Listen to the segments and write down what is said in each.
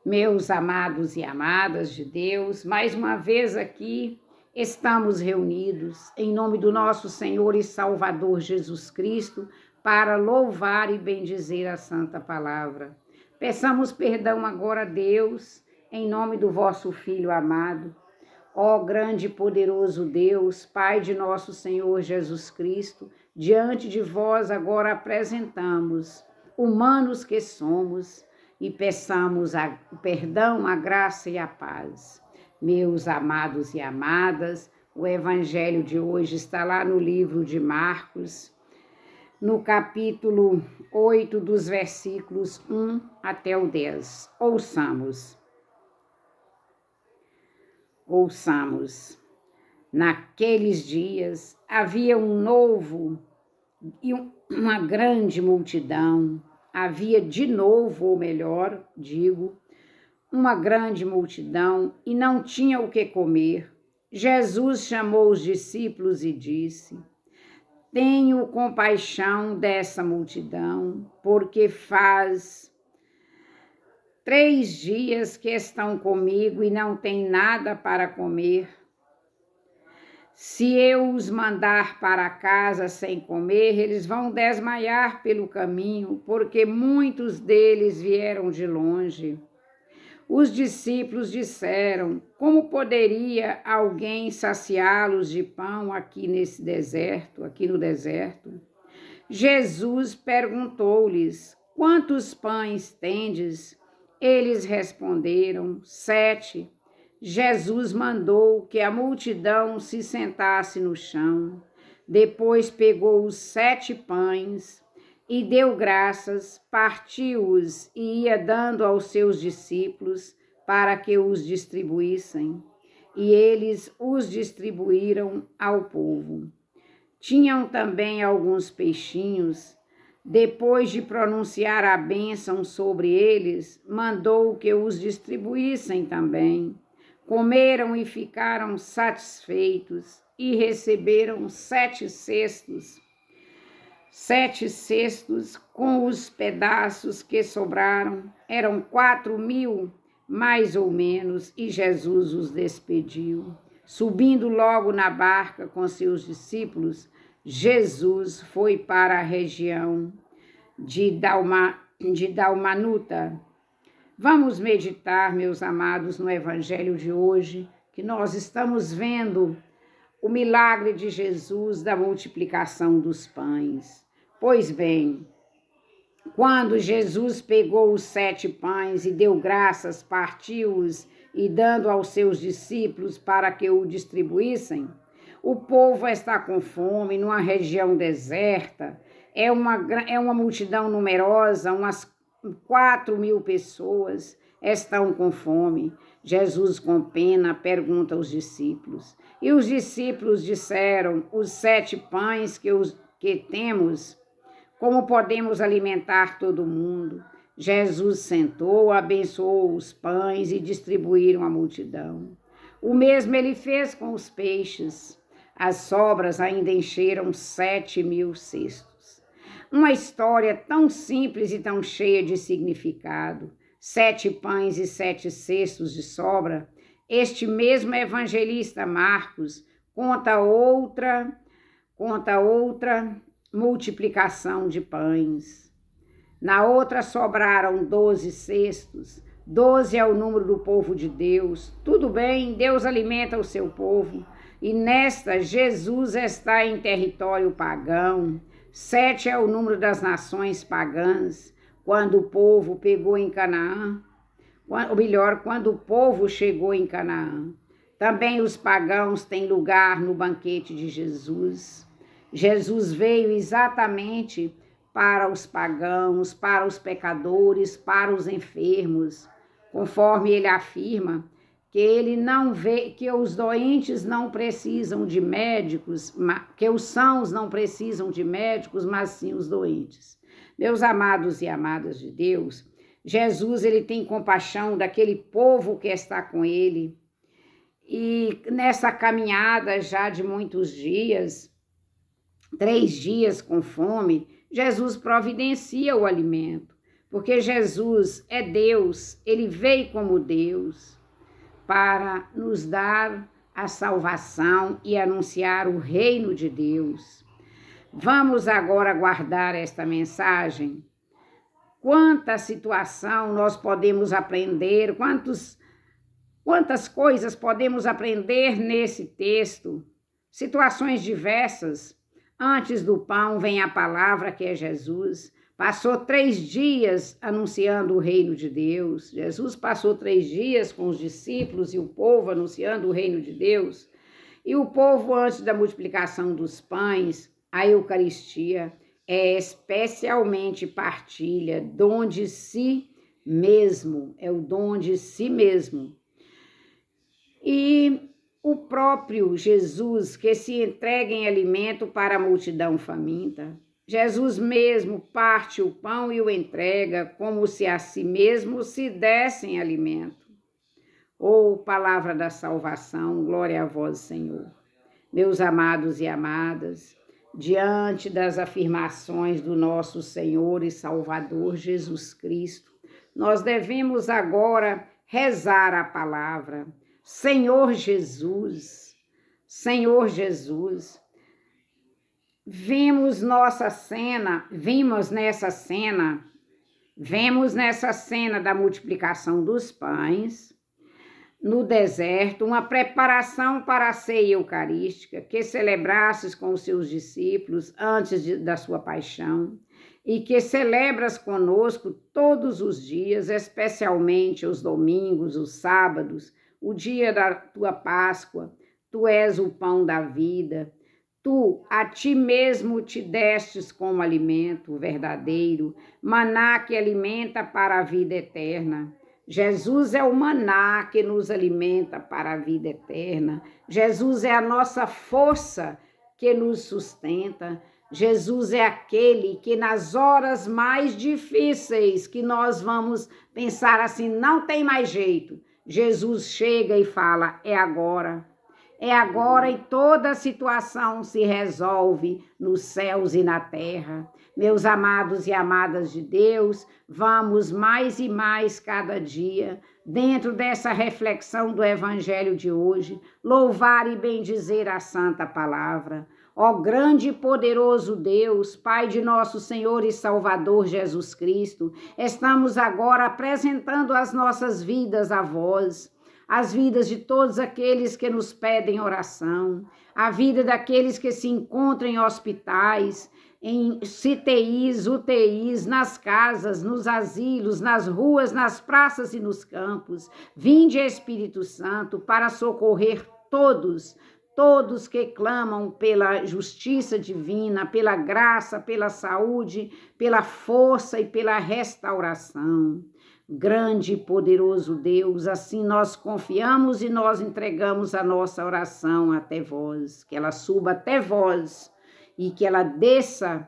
Meus amados e amadas de Deus, mais uma vez aqui estamos reunidos em nome do nosso Senhor e Salvador Jesus Cristo para louvar e bendizer a santa palavra. Peçamos perdão agora a Deus em nome do vosso Filho amado. Ó grande e poderoso Deus, Pai de nosso Senhor Jesus Cristo, diante de vós agora apresentamos, humanos que somos, e peçamos o perdão, a graça e a paz. Meus amados e amadas, o evangelho de hoje está lá no livro de Marcos, no capítulo 8, dos versículos 1 até o 10. Ouçamos. Naqueles dias havia uma grande multidão. Havia de novo, ou melhor, uma grande multidão e não tinha o que comer. Jesus chamou os discípulos e disse: Tenho compaixão dessa multidão, porque faz 3 dias que estão comigo e não têm nada para comer. Se eu os mandar para casa sem comer, eles vão desmaiar pelo caminho, porque muitos deles vieram de longe. Os discípulos disseram: Como poderia alguém saciá-los de pão aqui no deserto? Jesus perguntou-lhes: Quantos pães tendes? Eles responderam: 7. Jesus mandou que a multidão se sentasse no chão. Depois pegou os 7 pães e deu graças, partiu-os e ia dando aos seus discípulos para que os distribuíssem. E eles os distribuíram ao povo. Tinham também alguns peixinhos. Depois de pronunciar a bênção sobre eles, mandou que os distribuíssem também. Comeram e ficaram satisfeitos e receberam 7 cestos. 7 cestos com os pedaços que sobraram. Eram 4.000, mais ou menos, e Jesus os despediu. Subindo logo na barca com seus discípulos, Jesus foi para a região de Dalmanuta. Vamos meditar, meus amados, no evangelho de hoje, que nós estamos vendo o milagre de Jesus da multiplicação dos pães. Pois bem, quando Jesus pegou os 7 pães e deu graças, partiu-os e dando aos seus discípulos para que o distribuíssem, o povo está com fome numa região deserta, é uma multidão numerosa, umas 4.000 pessoas estão com fome. Jesus, com pena, pergunta aos discípulos. E os discípulos disseram: Os 7 pães que temos, como podemos alimentar todo mundo? Jesus sentou, abençoou os pães e distribuíram à multidão. O mesmo ele fez com os peixes. As sobras ainda encheram 7.000 cestos. Uma história tão simples e tão cheia de significado. 7 pães e 7 cestos de sobra. Este mesmo evangelista Marcos conta outra multiplicação de pães. Na outra sobraram 12 cestos. 12 é o número do povo de Deus. Tudo bem, Deus alimenta o seu povo. E nesta, Jesus está em território pagão. 7 é o número das nações pagãs. Quando o povo pegou em Canaã, ou melhor, quando o povo chegou em Canaã. Também os pagãos têm lugar no banquete de Jesus. Jesus veio exatamente para os pagãos, para os pecadores, para os enfermos, conforme ele afirma que ele não vê, que os doentes não precisam de médicos, que os sãos não precisam de médicos, mas sim os doentes. Meus amados e amadas de Deus, Jesus ele tem compaixão daquele povo que está com ele. E nessa caminhada já de muitos dias, 3 dias com fome, Jesus providencia o alimento. porque Jesus é Deus, ele veio como Deus para nos dar a salvação e anunciar o reino de Deus. Vamos agora guardar esta mensagem. Quanta situação nós podemos aprender, quantas coisas podemos aprender nesse texto. Situações diversas. Antes do pão vem a palavra que é Jesus. Passou 3 dias anunciando o reino de Deus. Jesus passou 3 dias com os discípulos e o povo anunciando o reino de Deus. E o povo, antes da multiplicação dos pães, a Eucaristia é especialmente partilha, dom de si mesmo, é o dom de si mesmo. E o próprio Jesus que se entrega em alimento para a multidão faminta. Jesus mesmo parte o pão e o entrega como se a si mesmo se desse em alimento. Ou palavra da salvação, glória a vós, Senhor. Meus amados e amadas, diante das afirmações do nosso Senhor e Salvador Jesus Cristo, nós devemos agora rezar a palavra. Senhor Jesus, Senhor Jesus, vemos nessa cena da multiplicação dos pães, no deserto, uma preparação para a ceia eucarística que celebrasses com os seus discípulos antes da sua paixão e que celebras conosco todos os dias, especialmente os domingos, os sábados, o dia da tua Páscoa. Tu és o pão da vida. Tu a ti mesmo te destes como alimento verdadeiro, maná que alimenta para a vida eterna. Jesus é o maná que nos alimenta para a vida eterna. Jesus é a nossa força que nos sustenta. Jesus é aquele que nas horas mais difíceis que nós vamos pensar assim, não tem mais jeito, Jesus chega e fala, é agora. É agora e toda a situação se resolve nos céus e na terra. Meus amados e amadas de Deus, vamos mais e mais cada dia, dentro dessa reflexão do Evangelho de hoje, louvar e bendizer a Santa Palavra. Ó grande e poderoso Deus, Pai de nosso Senhor e Salvador Jesus Cristo, estamos agora apresentando as nossas vidas a vós, as vidas de todos aqueles que nos pedem oração, a vida daqueles que se encontram em hospitais, em CTIs, UTIs, nas casas, nos asilos, nas ruas, nas praças e nos campos. Vinde, Espírito Santo, para socorrer todos que clamam pela justiça divina, pela graça, pela saúde, pela força e pela restauração. Grande e poderoso Deus, assim nós confiamos e nós entregamos a nossa oração até vós, que ela suba até vós e que ela desça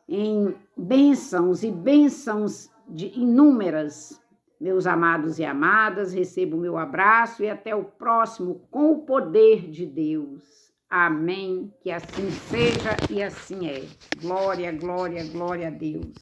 em bênçãos e bênçãos inúmeras. Meus amados e amadas, recebo o meu abraço e até o próximo com o poder de Deus. Amém. Que assim seja e assim é. Glória, glória, glória a Deus.